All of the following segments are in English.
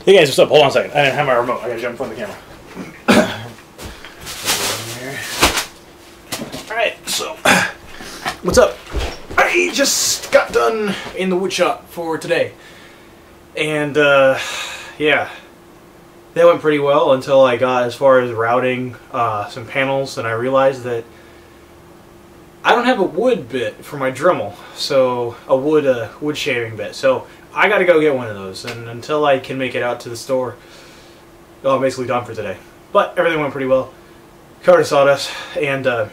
Hey guys, what's up? Hold on a second. I didn't have my remote. I gotta jump in front of the camera. Alright, so, what's up? I just got done in the wood shop for today. And, yeah. That went pretty well until I got as far as routing some panels, and I realized that I don't have a wood bit for my Dremel, so a wood shaving bit. So I got to go get one of those, and until I can make it out to the store, well, I'm basically done for today. But everything went pretty well. Covered in sawdust and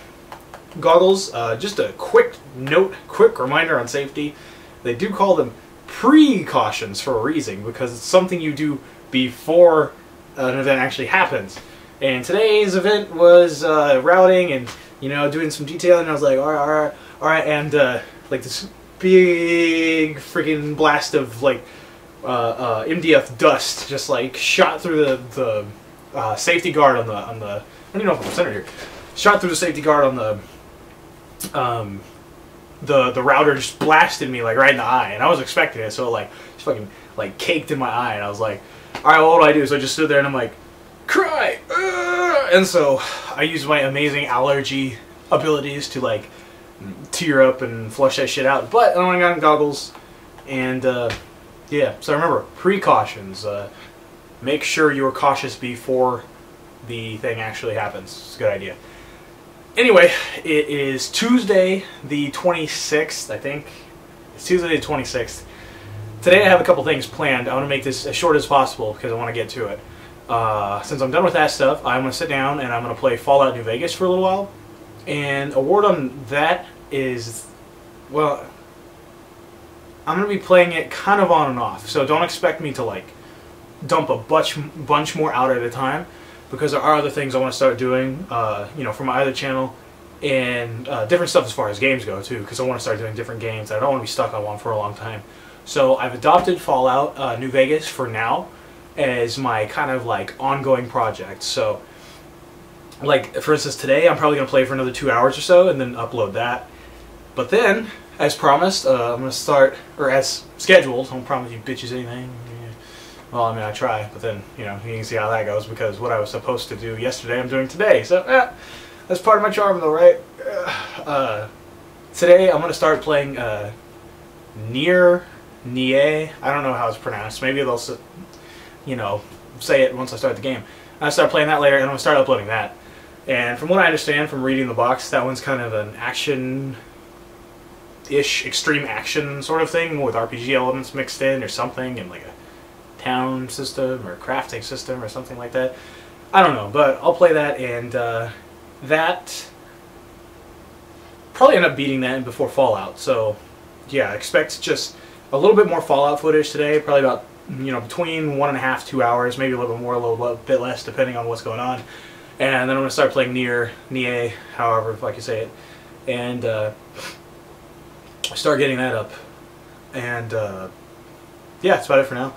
goggles. Just a quick note, quick reminder on safety. They do call them precautions for a reason, because it's something you do before an event actually happens. And today's event was routing and, you know, doing some detailing. And I was like, all right, and like this big freaking blast of like MDF dust just like shot through the safety guard on the I don't even know if I'm centered here. Shot through the safety guard on the router, just blasted me like right in the eye, and I was expecting it, so it, like just fucking like caked in my eye, and I was like, all right, well, what do I do? So I just stood there and I'm like, cry, and so I used my amazing allergy abilities to like tear up and flush that shit out. But I only got goggles, and yeah. So remember, precautions. Make sure you are cautious before the thing actually happens. It's a good idea. Anyway, it is Tuesday the 26th, I think. It's Tuesday the 26th. Today I have a couple things planned. I want to make this as short as possible because I want to get to it. Since I'm done with that stuff, I'm going to sit down and I'm going to play Fallout New Vegas for a little while. And a word on that is, well, I'm going to be playing it kind of on and off. So don't expect me to like dump a bunch more out at a time, because there are other things I want to start doing, you know, for my other channel, and different stuff as far as games go too, because I want to start doing different games. I don't want to be stuck on one for a long time. So I've adopted Fallout New Vegas for now as my kind of like ongoing project. So like, for instance, today I'm probably going to play for another 2 hours or so and then upload that. But then, as promised, I'm going to start, or as scheduled, I don't promise you bitches anything. Well, I mean, I try, but then, you know, you can see how that goes, because what I was supposed to do yesterday, I'm doing today. So, that's part of my charm, though, right? Today, I'm going to start playing Nier. I don't know how it's pronounced. Maybe they'll, you know, say it once I start the game. I'll start playing that later, and I'm going to start uploading that. And from what I understand from reading the box, that one's kind of an action-ish, extreme action sort of thing with RPG elements mixed in or something, and like a town system or crafting system or something like that. I don't know, but I'll play that, and that probably end up beating that before Fallout. So yeah, expect just a little bit more Fallout footage today, probably about, you know, between 1.5 to 2 hours, maybe a little bit more, a little bit less, depending on what's going on. And then I'm going to start playing Nier, however if I can say it, and start getting that up. And yeah, that's about it for now.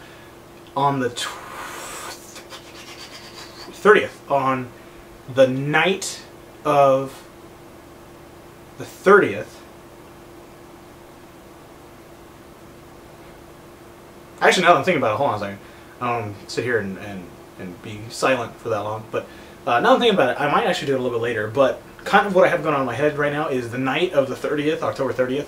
On the 30th, on the night of the 30th, actually, now that I'm thinking about it, hold on a second. I don't sit here and be silent for that long, but now that I'm thinking about it, I might actually do it a little bit later, but kind of what I have going on in my head right now is the night of the 30th, October 30th,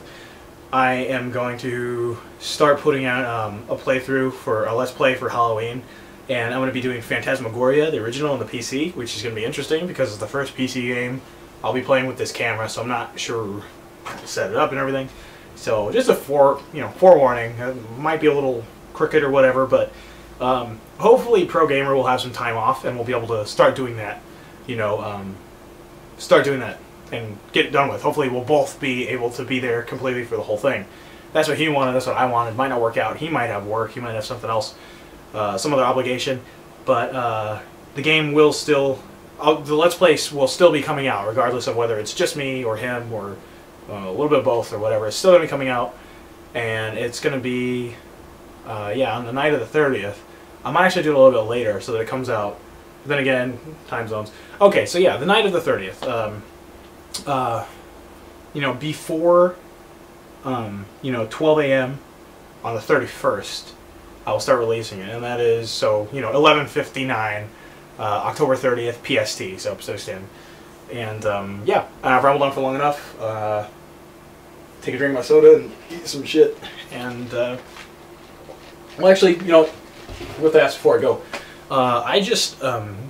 I am going to start putting out a playthrough for a Let's Play for Halloween, and I'm going to be doing Phantasmagoria, the original on the PC, which is going to be interesting because it's the first PC game I'll be playing with this camera, so I'm not sure how to set it up and everything. So just a forewarning. It might be a little crooked or whatever, but hopefully Pro Gamer will have some time off and we'll be able to start doing that, you know, start doing that and get it done with. Hopefully we'll both be able to be there completely for the whole thing. That's what he wanted, that's what I wanted. Might not work out. He might have work, he might have something else, some other obligation, but the game will still, the Let's Play will still be coming out regardless of whether it's just me or him or a little bit of both or whatever. It's still going to be coming out, and it's going to be, yeah, on the night of the 30th. I might actually do it a little bit later so that it comes out. But then again, time zones. Okay, so yeah, the night of the 30th. You know, before, you know, 12 a.m. on the 31st, I will start releasing it, and that is, so, you know, 11:59, October 30th, PST, so Pacific Standard. And, yeah, I've rambled on for long enough. Take a drink of my soda and eat some shit. And, well, actually, you know, with that, before I go, I just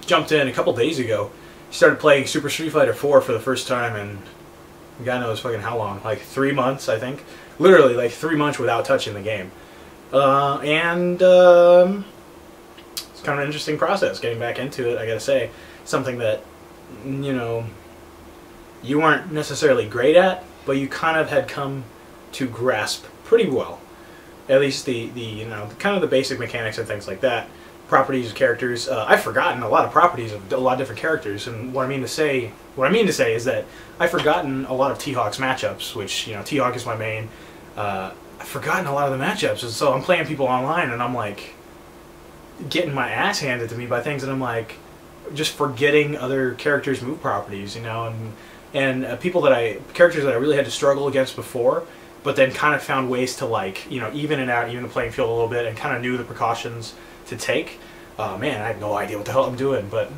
jumped in a couple days ago, started playing Super Street Fighter 4 for the first time, and God knows fucking how long, like 3 months, I think. Literally, like 3 months without touching the game. It's kind of an interesting process getting back into it, I gotta say. Something that, you know, you weren't necessarily great at, but you kind of had come to grasp pretty well. At least the you know, kind of the basic mechanics and things like that. Properties of characters. I've forgotten a lot of properties of a lot of different characters, and what I mean to say is that I've forgotten a lot of T-Hawk's matchups, which, you know, T-Hawk is my main. I've forgotten a lot of the matchups, and so I'm playing people online, and I'm like getting my ass handed to me by things, and I'm like just forgetting other characters' move properties, you know, and characters that I really had to struggle against before, but then kind of found ways to, like, you know, even the playing field a little bit, and kind of knew the precautions to take. Man, I have no idea what the hell I'm doing, but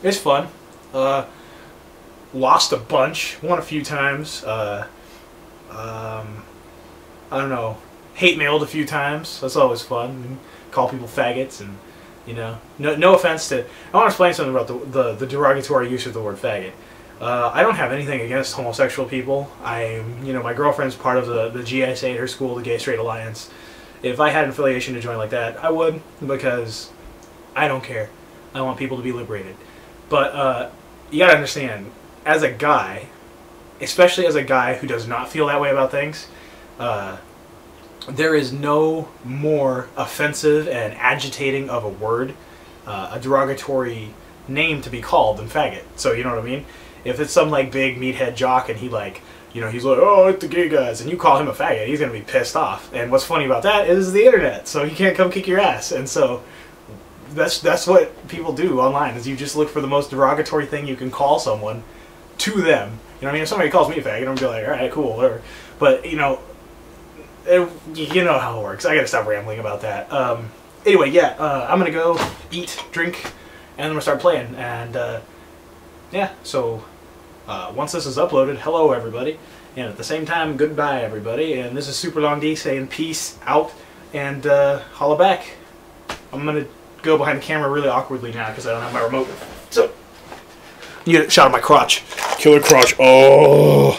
it's fun. Lost a bunch, won a few times. I don't know, hate mailed a few times. That's always fun. Call people faggots, and, you know, no offense to. I want to explain something about the derogatory use of the word faggot. I don't have anything against homosexual people. You know, my girlfriend's part of the GSA at her school, the Gay Straight Alliance. If I had an affiliation to join like that, I would, because I don't care. I want people to be liberated. But you gotta understand, as a guy, especially as a guy who does not feel that way about things, there is no more offensive and agitating of a word, a derogatory name to be called than faggot. So, you know what I mean? If it's some, like, big meathead jock and he, like, you know, he's like, oh, it's the gay guys, and you call him a faggot, he's going to be pissed off. And what's funny about that is the internet, so he can't come kick your ass. And so that's what people do online, is you just look for the most derogatory thing you can call someone to them. You know what I mean? If somebody calls me a faggot, I'm going to be like, all right, cool, whatever. But, you know, you know how it works. I got to stop rambling about that. Anyway, yeah, I'm going to go eat, drink, and I'm going to start playing. And, yeah, so once this is uploaded, hello everybody, and at the same time, goodbye everybody, and this is Super Long D saying peace out, and holla back. I'm gonna go behind the camera really awkwardly now because I don't have my remote, so you get a shot of my crotch. Killer crotch. Oh.